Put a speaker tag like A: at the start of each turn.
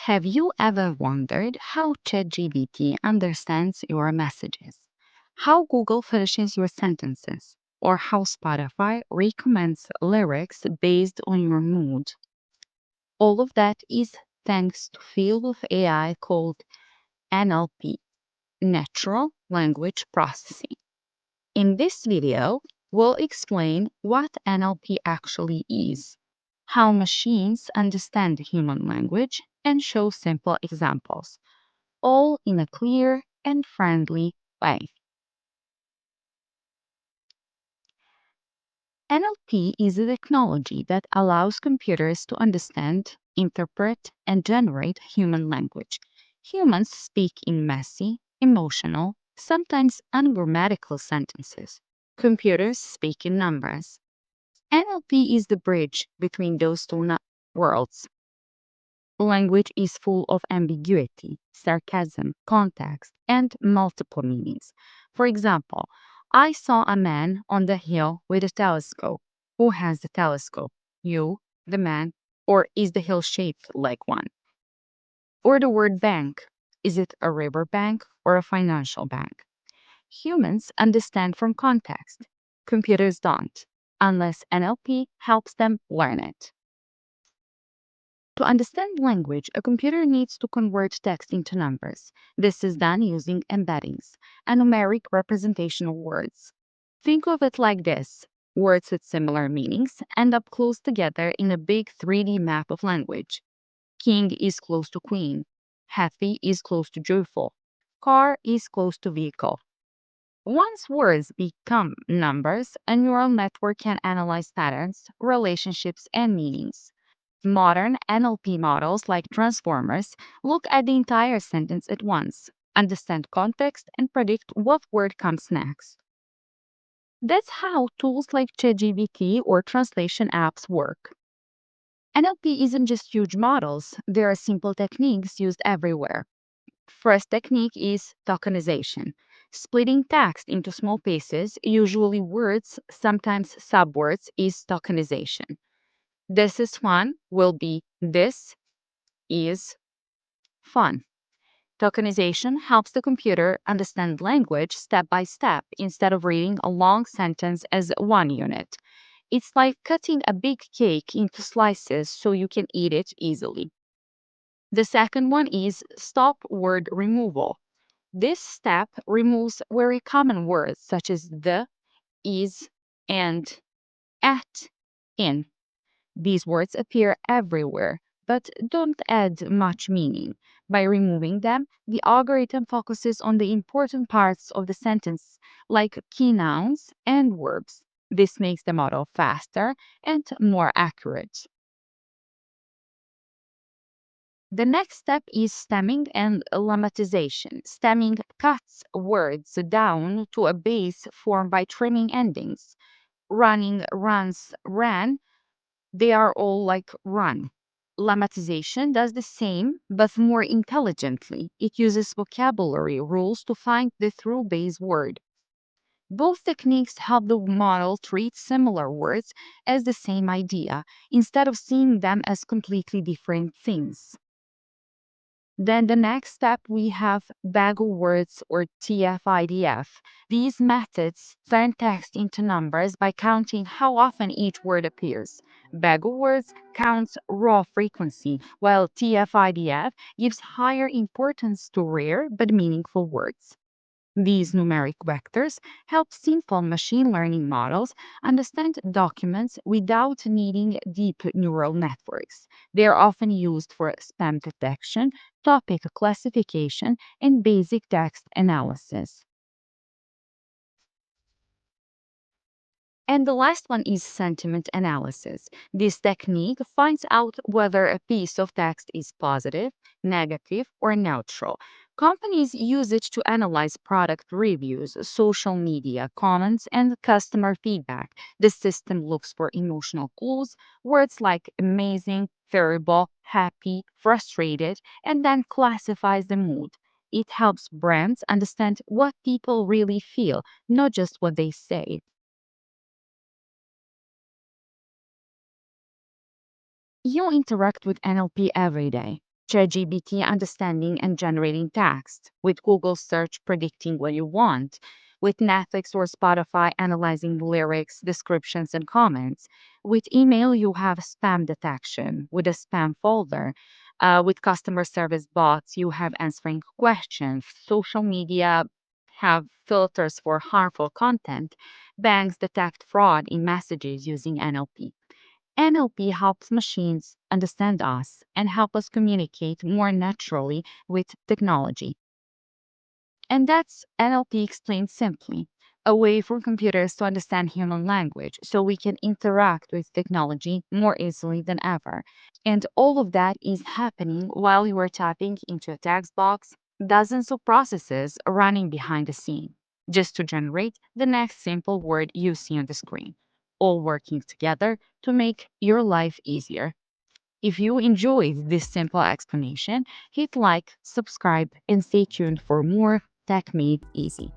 A: Have you ever wondered how ChatGPT understands your messages? How Google finishes your sentences? Or how Spotify recommends lyrics based on your mood? All of that is thanks to field of AI called NLP, Natural Language Processing. In this video, we'll explain what NLP actually is, how machines understand human language, and show simple examples, all in a clear and friendly way. NLP is a technology that allows computers to understand, interpret, and generate human language. Humans speak in messy, emotional, sometimes ungrammatical sentences. Computers speak in numbers. NLP is the bridge between those two worlds. Language is full of ambiguity, sarcasm, context, and multiple meanings. For example, I saw a man on the hill with a telescope. Who has the telescope? You, the man, or is the hill shaped like one? Or the word bank. Is it a river bank or a financial bank? Humans understand from context. Computers don't, unless NLP helps them learn it. To understand language, a computer needs to convert text into numbers. This is done using embeddings, a numeric representation of words. Think of it like this. Words with similar meanings end up close together in a big 3D map of language. King is close to queen. Happy is close to joyful. Car is close to vehicle. Once words become numbers, a neural network can analyze patterns, relationships, and meanings. Modern NLP models like transformers look at the entire sentence at once, understand context, and predict what word comes next. That's how tools like ChatGPT or translation apps work. NLP isn't just huge models, there are simple techniques used everywhere. First technique is tokenization. Splitting text into small pieces, usually words, sometimes subwords, is tokenization. This is fun will be this is fun. Tokenization helps the computer understand language step by step instead of reading a long sentence as one unit. It's like cutting a big cake into slices so you can eat it easily. The second one is stop word removal. This step removes very common words such as the, is, and, at, in. These words appear everywhere, but don't add much meaning. By removing them, the algorithm focuses on the important parts of the sentence, like key nouns and verbs. This makes the model faster and more accurate. The next step is stemming and lemmatization. Stemming cuts words down to a base formed by trimming endings. Running, runs, ran, they are all like run. Lemmatization does the same, but more intelligently. It uses vocabulary rules to find the true base word. Both techniques help the model treat similar words as the same idea, instead of seeing them as completely different things. Then the next step we have bag of words or TF-IDF. These methods turn text into numbers by counting how often each word appears. Bag of words counts raw frequency, while TF-IDF gives higher importance to rare but meaningful words. These numeric vectors help simple machine learning models understand documents without needing deep neural networks. They are often used for spam detection, topic classification, and basic text analysis. And the last one is sentiment analysis. This technique finds out whether a piece of text is positive, negative, or neutral. Companies use it to analyze product reviews, social media comments, and customer feedback. The system looks for emotional clues, words like amazing, terrible, happy, frustrated, and then classifies the mood. It helps brands understand what people really feel, not just what they say. You interact with NLP every day. ChatGPT understanding and generating text, with Google search predicting what you want, with Netflix or Spotify analyzing lyrics, descriptions, and comments. With email, you have spam detection with a spam folder. With customer service bots, you have answering questions. Social media have filters for harmful content. Banks detect fraud in messages using NLP. NLP helps machines understand us and help us communicate more naturally with technology. And that's NLP explained simply, a way for computers to understand human language so we can interact with technology more easily than ever. And all of that is happening while you are tapping into a text box, dozens of processes running behind the scene, just to generate the next simple word you see on the screen, all working together to make your life easier. If you enjoyed this simple explanation, hit like, subscribe, and stay tuned for more Tech Made Easy.